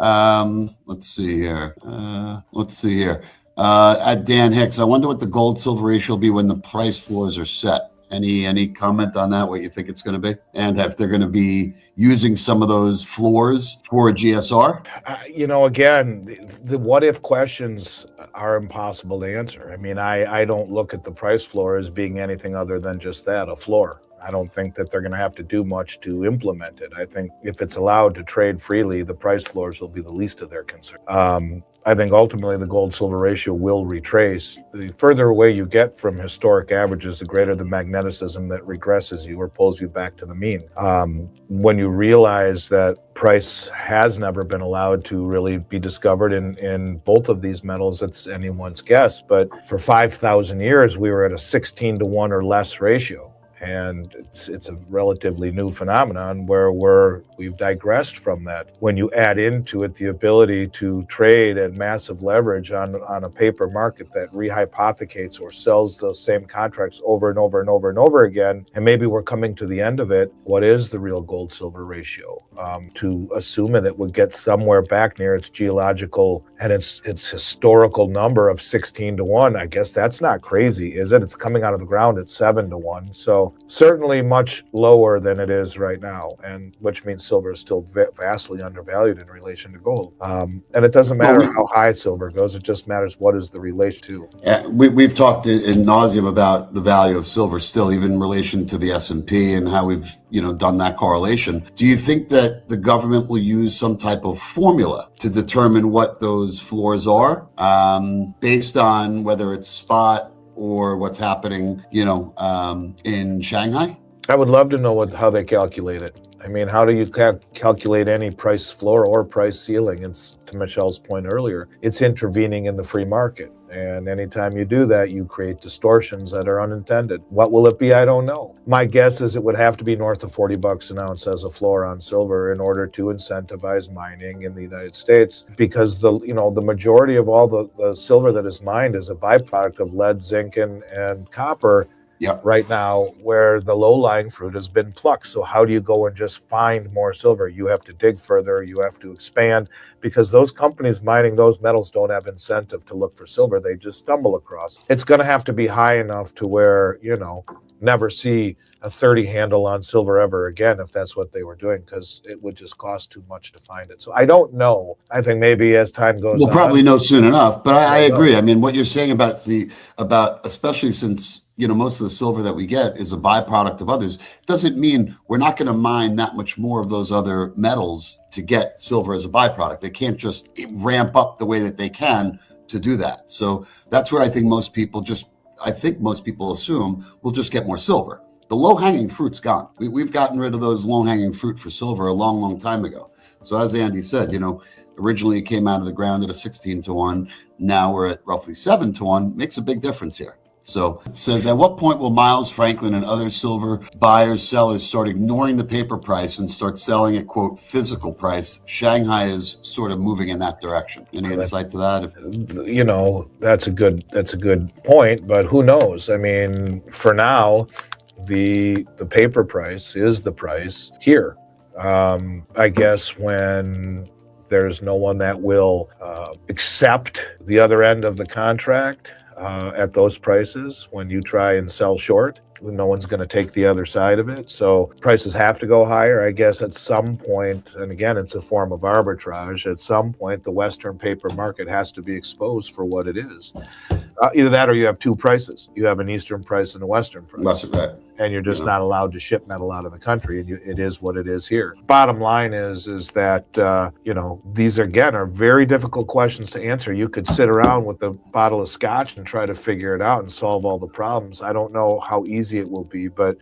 Let's see here. At Dan Hicks, I wonder what the gold silver ratio will be when the price floors are set. Any comment on that? What you think it's going to be, and if they're going to be using some of those floors for a GSR? Again, the what if questions are impossible to answer. I mean, I don't look at the price floor as being anything other than just that, a floor. I don't think that they're going to have to do much to implement it. I think if it's allowed to trade freely, the price floors will be the least of their concern. I think ultimately the gold-silver ratio will retrace. The further away you get from historic averages, the greater the magneticism that regresses you or pulls you back to the mean. When you realize that price has never been allowed to really be discovered in both of these metals, it's anyone's guess. But for 5,000 years, we were at a 16 to 1 or less ratio. And it's a relatively new phenomenon where we've digressed from that. When you add into it the ability to trade at massive leverage on a paper market that rehypothecates or sells those same contracts over and over and over and over again, and maybe we're coming to the end of it, what is the real gold-silver ratio? To assume that it would get somewhere back near its geological and its historical number of 16 to 1, I guess that's not crazy, is it? It's coming out of the ground at 7 to 1. So certainly much lower than it is right now, and which means silver is still vastly undervalued in relation to gold. And it doesn't matter how high silver goes; it just matters what is the relation to. We've talked in nauseum about the value of silver still, even in relation to the S&P and how we've done that correlation. Do you think that the government will use some type of formula to determine what those floors are, based on whether it's spot or what's happening, in Shanghai? I would love to know how they calculate it. I mean, how do you calculate any price floor or price ceiling? It's, to Michelle's point earlier, it's intervening in the free market. And anytime you do that, you create distortions that are unintended. What will it be? I don't know. My guess is it would have to be north of $40 an ounce as a floor on silver in order to incentivize mining in the United States, because the majority of all the silver that is mined is a byproduct of lead, zinc, and copper. Yep. Right now, where the low-lying fruit has been plucked. So how do you go and just find more silver? You have to dig further, you have to expand, because those companies mining those metals don't have incentive to look for silver. They just stumble across. It's going to have to be high enough to where, never see a 30 handle on silver ever again if that's what they were doing, because it would just cost too much to find it. So I don't know. I think maybe as time goes on. We'll probably know soon enough, but I agree. I mean, what you're saying about especially since most of the silver that we get is a byproduct of others, doesn't mean we're not going to mine that much more of those other metals to get silver as a byproduct. They can't just ramp up the way that they can to do that. So that's where I think most people assume we'll just get more silver. The low-hanging fruit's gone. We've gotten rid of those low-hanging fruit for silver a long, long time ago. So as Andy said, originally it came out of the ground at a 16 to 1. Now we're at roughly 7 to 1. Makes a big difference here. So it says, at what point will Miles Franklin and other silver buyers, sellers start ignoring the paper price and start selling at, quote, physical price? Shanghai is sort of moving in that direction. Any insight to that? That's a good point, but who knows? I mean, for now, the paper price is the price here. I guess when there's no one that will accept the other end of the contract, at those prices, when you try and sell short, no one's going to take the other side of it. So prices have to go higher, I guess, at some point. And again, it's a form of arbitrage. At some point, the Western paper market has to be exposed for what it is. Either that or you have two prices. You have an Eastern price and a Western price. Right. And you're just not allowed to ship metal out of the country. And it is what it is here. Bottom line is that, these are very difficult questions to answer. You could sit around with a bottle of scotch and try to figure it out and solve all the problems. I don't know how easy it will be, but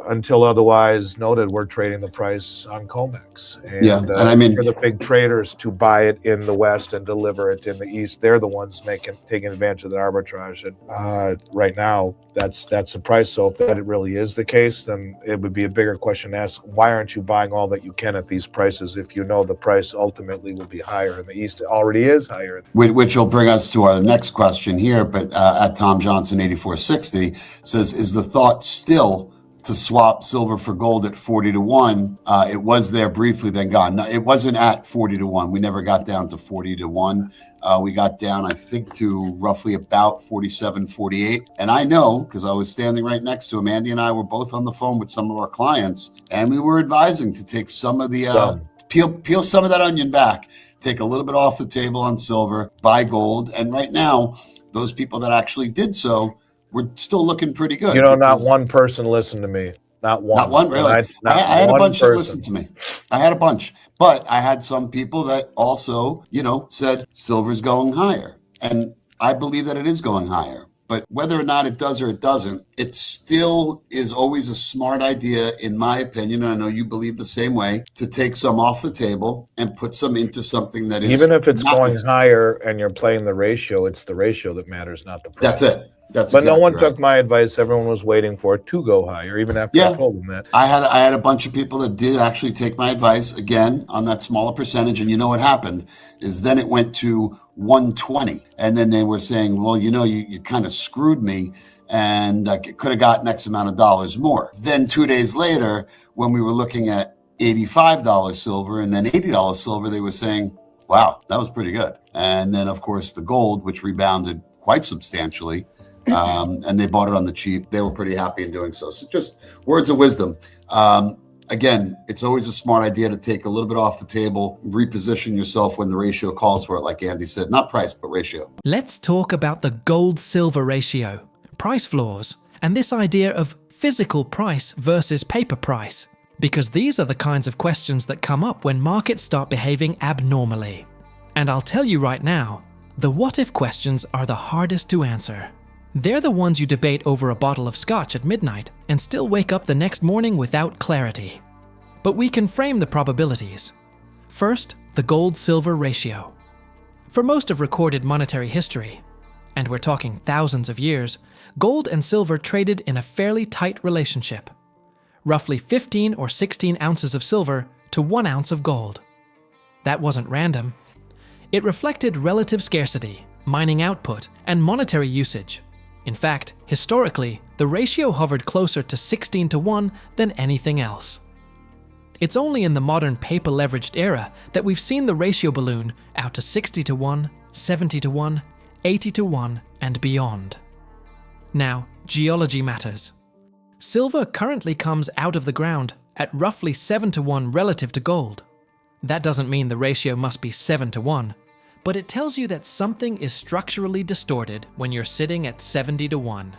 until otherwise noted, we're trading the price on COMEX. And I mean, for the big traders to buy it in the West and deliver it in the East, they're the ones taking advantage of the arbitrage. And right now, that's the price. So if that really is the case, then it would be a bigger question to ask, why aren't you buying all that you can at these prices if you know the price ultimately will be higher in the East? It already is higher. Which will bring us to our next question here, but at Tom Johnson 8460 says, is the thought still to swap silver for gold at 40 to 1. It was there briefly, then gone. No, it wasn't at 40 to 1. We never got down to 40 to 1. We got down, I think, to roughly about 47, 48. And I know, because I was standing right next to him, Andy and I were both on the phone with some of our clients, and we were advising to take some of the, peel some of that onion back, take a little bit off the table on silver, buy gold. And right now, those people that actually did so, we're still looking pretty good. Not one person listened to me. Not one. Not one, really. I had a bunch that listened to me. I had a bunch. But I had some people that also, said silver's going higher. And I believe that it is going higher. But whether or not it does or it doesn't, it still is always a smart idea, in my opinion, and I know you believe the same way, to take some off the table and put some into something that is... Even if it's going higher and you're playing the ratio, it's the ratio that matters, not the price. That's it. But exactly no one took my advice. Everyone was waiting for it to go higher, even after I told them that. I had a bunch of people that did actually take my advice, again, on that smaller percentage. And you know what happened is then it went to 120. And then they were saying, well, you kind of screwed me, and I could have gotten X amount of dollars more. Then 2 days later, when we were looking at $85 silver and then $80 silver, they were saying, wow, that was pretty good. And then, of course, the gold, which rebounded quite substantially, and they bought it on the cheap. They were pretty happy in doing so. So just words of wisdom. Again, it's always a smart idea to take a little bit off the table, reposition yourself when the ratio calls for it, like Andy said. Not price, but ratio. Let's talk about the gold-silver ratio, price floors, and this idea of physical price versus paper price, because these are the kinds of questions that come up when markets start behaving abnormally. And I'll tell you right now, the what-if questions are the hardest to answer. They're the ones you debate over a bottle of scotch at midnight and still wake up the next morning without clarity. But we can frame the probabilities. First, the gold-silver ratio. For most of recorded monetary history, and we're talking thousands of years, gold and silver traded in a fairly tight relationship. Roughly 15 or 16 ounces of silver to 1 ounce of gold. That wasn't random. It reflected relative scarcity, mining output, and monetary usage. In fact, historically, the ratio hovered closer to 16 to 1 than anything else. It's only in the modern paper-leveraged era that we've seen the ratio balloon out to 60 to 1, 70 to 1, 80 to 1, and beyond. Now, geology matters. Silver currently comes out of the ground at roughly 7 to 1 relative to gold. That doesn't mean the ratio must be 7 to 1. But it tells you that something is structurally distorted when you're sitting at 70 to 1.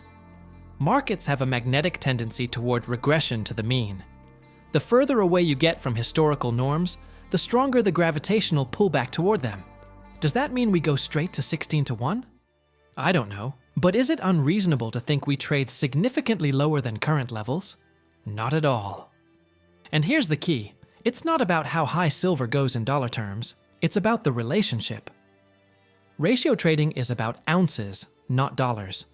Markets have a magnetic tendency toward regression to the mean. The further away you get from historical norms, the stronger the gravitational pullback toward them. Does that mean we go straight to 16 to 1? I don't know. But is it unreasonable to think we trade significantly lower than current levels? Not at all. And here's the key. It's not about how high silver goes in dollar terms. It's about the relationship. Ratio trading is about ounces, not dollars.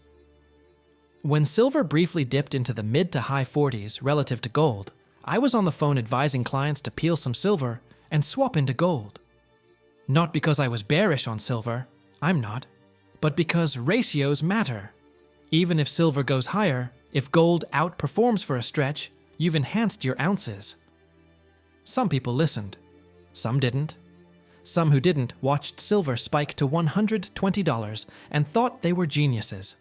When silver briefly dipped into the mid to high 40s relative to gold, I was on the phone advising clients to peel some silver and swap into gold. Not because I was bearish on silver, I'm not, but because ratios matter. Even if silver goes higher, if gold outperforms for a stretch, you've enhanced your ounces. Some people listened, some didn't. Some who didn't watched silver spike to $120 and thought they were geniuses.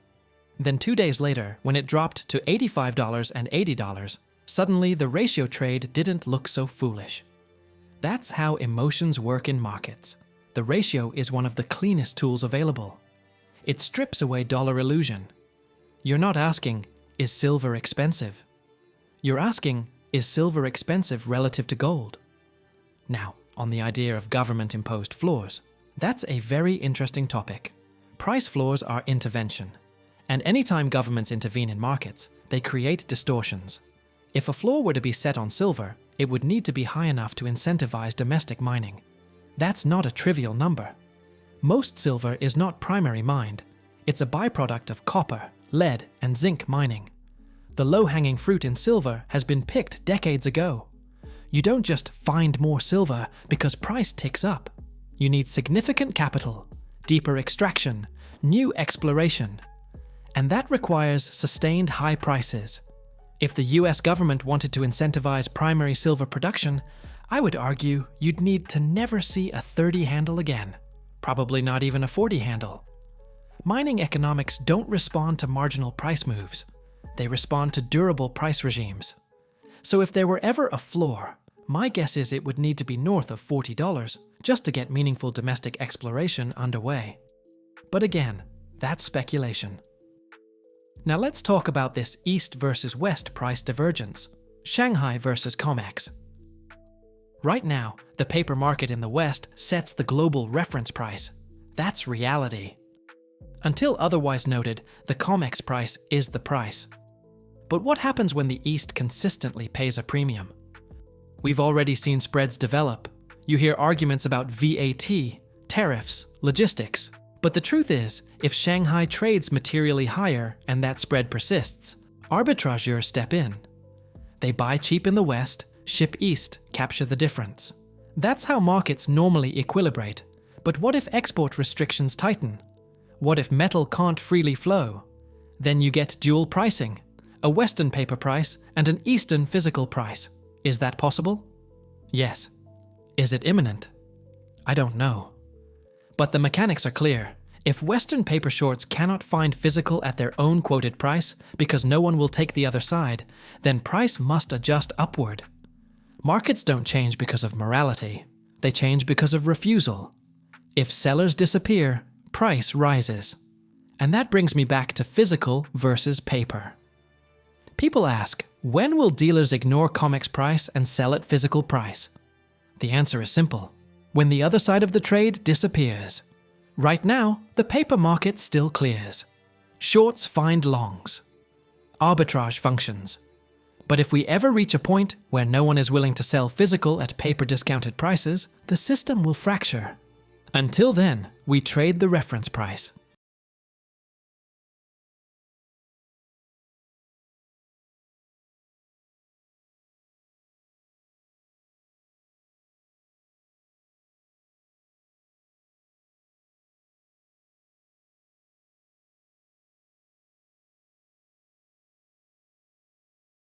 Then 2 days later, when it dropped to $85 and $80, suddenly the ratio trade didn't look so foolish. That's how emotions work in markets. The ratio is one of the cleanest tools available. It strips away dollar illusion. You're not asking, is silver expensive? You're asking, is silver expensive relative to gold? Now, on the idea of government-imposed floors, that's a very interesting topic. Price floors are intervention, and anytime governments intervene in markets, they create distortions. If a floor were to be set on silver, it would need to be high enough to incentivize domestic mining. That's not a trivial number. Most silver is not primary mined. It's a byproduct of copper, lead, and zinc mining. The low-hanging fruit in silver has been picked decades ago. You don't just find more silver because price ticks up. You need significant capital, deeper extraction, new exploration. And that requires sustained high prices. If the US government wanted to incentivize primary silver production, I would argue you'd need to never see a 30 handle again. Probably not even a 40 handle. Mining economics don't respond to marginal price moves. They respond to durable price regimes. So if there were ever a floor, my guess is it would need to be north of $40 just to get meaningful domestic exploration underway. But again, that's speculation. Now let's talk about this East versus West price divergence, Shanghai versus COMEX. Right now, the paper market in the West sets the global reference price. That's reality. Until otherwise noted, the COMEX price is the price. But what happens when the East consistently pays a premium? We've already seen spreads develop. You hear arguments about VAT, tariffs, logistics. But the truth is, if Shanghai trades materially higher and that spread persists, arbitrageurs step in. They buy cheap in the West, ship east, capture the difference. That's how markets normally equilibrate. But what if export restrictions tighten? What if metal can't freely flow? Then you get dual pricing, a Western paper price and an Eastern physical price. Is that possible? Yes. Is it imminent? I don't know. But the mechanics are clear. If Western paper shorts cannot find physical at their own quoted price because no one will take the other side, then price must adjust upward. Markets don't change because of morality. They change because of refusal. If sellers disappear, price rises. And that brings me back to physical versus paper. People ask, when will dealers ignore COMEX price and sell at physical price? The answer is simple. When the other side of the trade disappears. Right now, the paper market still clears. Shorts find longs. Arbitrage functions. But if we ever reach a point where no one is willing to sell physical at paper discounted prices, the system will fracture. Until then, we trade the reference price.